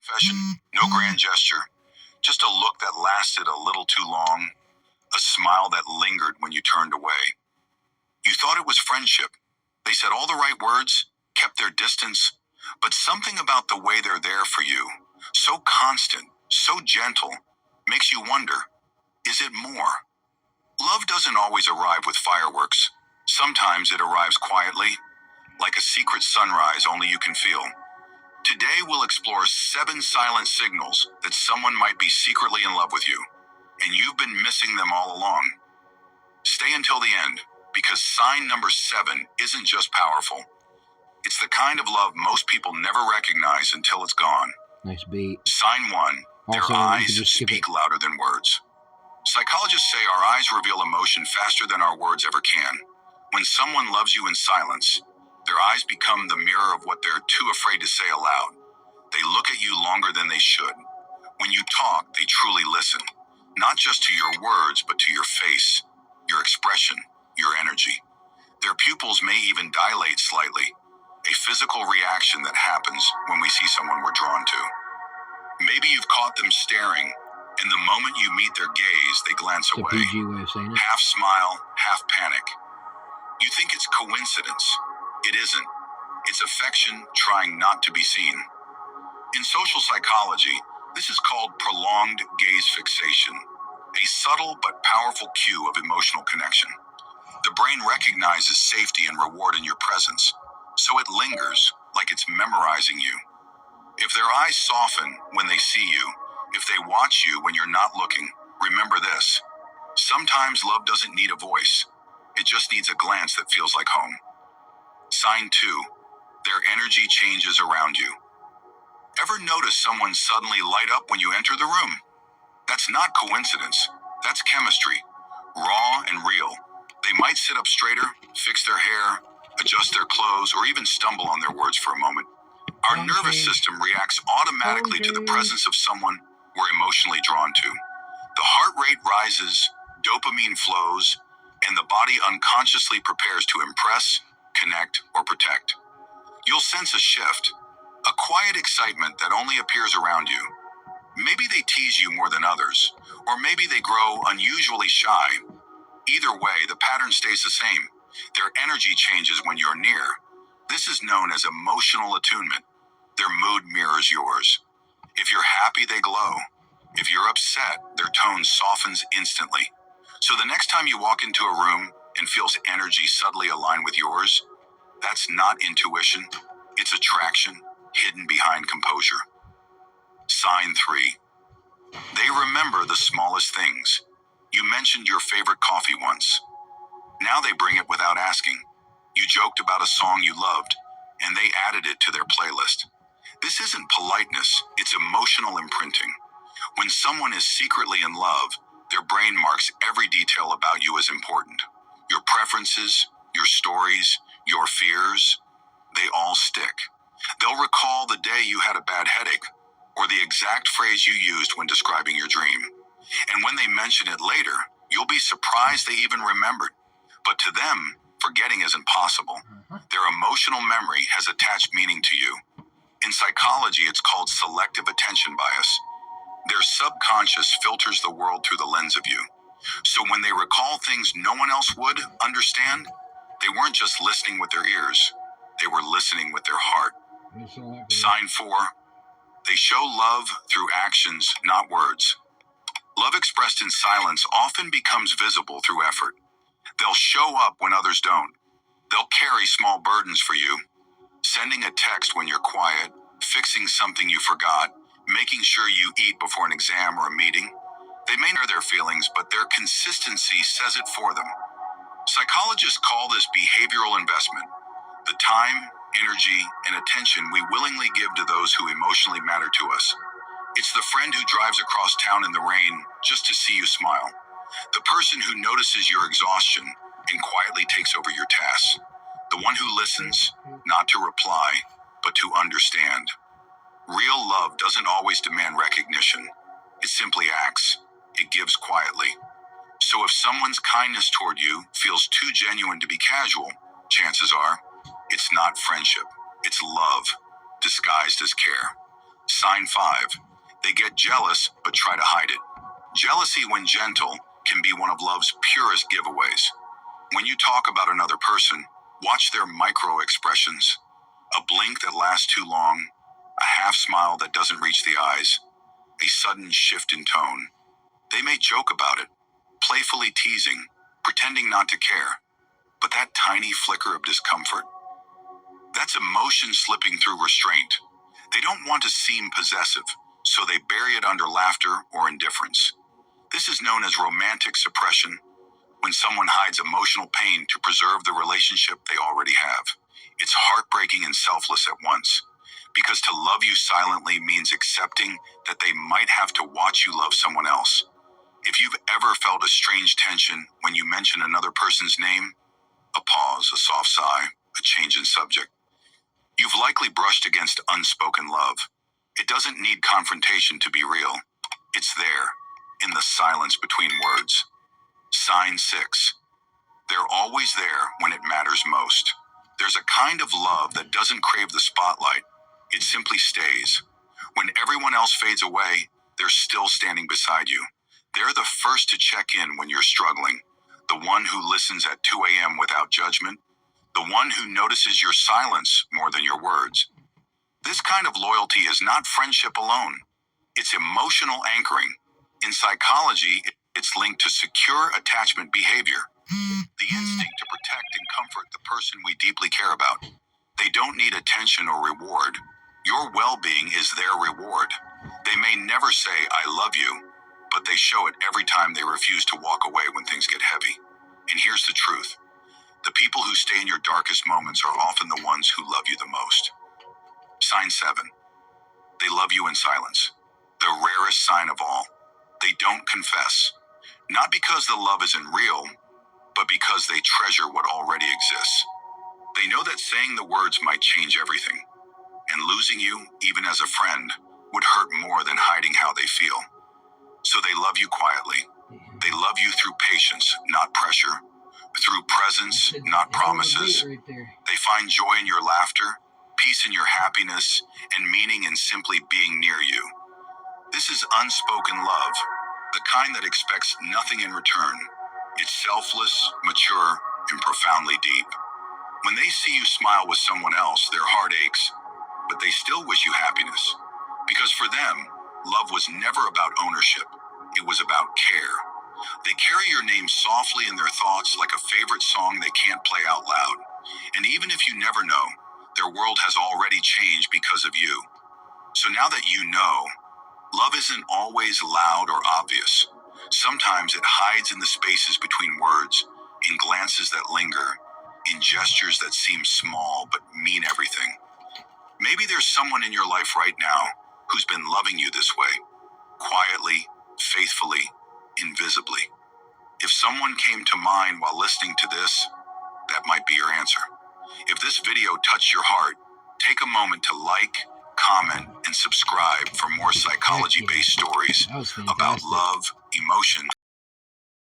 Confession, no grand gesture, just a look that lasted a little too long, a smile that lingered when you turned away. You thought it was friendship. They said all the right words, kept their distance, but something about the way they're there for you, so constant, so gentle, makes you wonder, is it more? Love doesn't always arrive with fireworks. Sometimes it arrives quietly, like a secret sunrise only you can feel. Today we'll explore 7 silent signals that someone might be secretly in love with you, and you've been missing them all along. Stay until the end, because sign number 7 isn't just powerful. It's the kind of love most people never recognize until it's gone. Nice beat. Sign 1, their Also, you can eyes just skip speak it. louder than words. Psychologists say our eyes reveal emotion faster than our words ever can. When someone loves you in silence, their eyes become the mirror of what they're too afraid to say aloud. They look at you longer than they should. When you talk, they truly listen, not just to your words, but to your face, your expression, your energy. Their pupils may even dilate slightly, a physical reaction that happens when we see someone we're drawn to. Maybe you've caught them staring, and the moment you meet their gaze, they glance It's a away, PG way of saying it. half smile, half panic. You think it's coincidence. It isn't. It's affection trying not to be seen. In social psychology, this is called prolonged gaze fixation, a subtle but powerful cue of emotional connection. The brain recognizes safety and reward in your presence, so it lingers like it's memorizing you. If their eyes soften when they see you, if they watch you when you're not looking, remember this. Sometimes love doesn't need a voice. It just needs a glance that feels like home. Sign 2, their energy changes around you. Ever notice someone suddenly light up when you enter the room? That's not coincidence. That's chemistry, raw and real. They might sit up straighter, fix their hair, adjust their clothes, or even stumble on their words for a moment. Our nervous system reacts automatically to the presence of someone we're emotionally drawn to. The heart rate rises, dopamine flows, and the body unconsciously prepares to impress, connect, or protect. You'll sense a shift, a quiet excitement that only appears around you. Maybe they tease you more than others, or maybe they grow unusually shy. Either way, the pattern stays the same. Their energy changes when you're near. This is known as emotional attunement. Their mood mirrors yours. If you're happy, they glow. If you're upset, their tone softens instantly. So the next time you walk into a room and feel energy subtly align with yours, that's not intuition, it's attraction hidden behind composure. Sign 3. They remember the smallest things. You mentioned your favorite coffee once. Now they bring it without asking. You joked about a song you loved, and they added it to their playlist. This isn't politeness, it's emotional imprinting. When someone is secretly in love, their brain marks every detail about you as important. Your preferences, your stories, your fears, they all stick. They'll recall the day you had a bad headache, or the exact phrase you used when describing your dream. And when they mention it later, you'll be surprised they even remembered. But to them, forgetting isn't possible. Their emotional memory has attached meaning to you. In psychology, it's called selective attention bias. Their subconscious filters the world through the lens of you. So when they recall things no one else would understand, they weren't just listening with their ears, they were listening with their heart. Sign 4. They show love through actions, not words. Love expressed in silence often becomes visible through effort. They'll show up when others don't. They'll carry small burdens for you, sending a text when you're quiet, fixing something you forgot, making sure you eat before an exam or a meeting. They may know their feelings, but their consistency says it for them. Psychologists call this behavioral investment, the time, energy, and attention we willingly give to those who emotionally matter to us. It's the friend who drives across town in the rain just to see you smile. The person who notices your exhaustion and quietly takes over your tasks. The one who listens, not to reply, but to understand. Real love doesn't always demand recognition. It simply acts. It gives quietly. So if someone's kindness toward you feels too genuine to be casual, chances are it's not friendship. It's love, disguised as care. Sign 5. They get jealous but try to hide it. Jealousy, when gentle, can be one of love's purest giveaways. When you talk about another person, watch their micro expressions. A blink that lasts too long, a half smile that doesn't reach the eyes, a sudden shift in tone. They may joke about it, playfully teasing, pretending not to care. But that tiny flicker of discomfort, that's emotion slipping through restraint. They don't want to seem possessive, so they bury it under laughter or indifference. This is known as romantic suppression, when someone hides emotional pain to preserve the relationship they already have. It's heartbreaking and selfless at once, because to love you silently means accepting that they might have to watch you love someone else. If you've ever felt a strange tension when you mention another person's name, a pause, a soft sigh, a change in subject, you've likely brushed against unspoken love. It doesn't need confrontation to be real. It's there, in the silence between words. Sign 6. They're always there when it matters most. There's a kind of love that doesn't crave the spotlight. It simply stays. When everyone else fades away, they're still standing beside you. They're the first to check in when you're struggling. The one who listens at 2 a.m. without judgment. The one who notices your silence more than your words. This kind of loyalty is not friendship alone. It's emotional anchoring. In psychology, it's linked to secure attachment behavior, the instinct to protect and comfort the person we deeply care about. They don't need attention or reward. Your well-being is their reward. They may never say, "I love you," but they show it every time they refuse to walk away when things get heavy. And here's the truth. The people who stay in your darkest moments are often the ones who love you the most. Sign 7. They love you in silence. The rarest sign of all. They don't confess. Not because the love isn't real, but because they treasure what already exists. They know that saying the words might change everything, and losing you, even as a friend, would hurt more than hiding how they feel. So they love you quietly. They love you through patience, not pressure, through presence, not promises. They find joy in your laughter, peace in your happiness, and meaning in simply being near you. This is unspoken love, the kind that expects nothing in return. It's selfless, mature, and profoundly deep. When they see you smile with someone else, their heart aches, but they still wish you happiness. Because for them, love was never about ownership. It was about care. They carry your name softly in their thoughts like a favorite song they can't play out loud. And even if you never know, their world has already changed because of you. So now that you know, love isn't always loud or obvious. Sometimes it hides in the spaces between words, in glances that linger, in gestures that seem small but mean everything. Maybe there's someone in your life right now who's been loving you this way, quietly, faithfully, invisibly. If someone came to mind while listening to this, that might be your answer. If this video touched your heart, take a moment to like, comment, and subscribe for more psychology-based stories about love, emotion,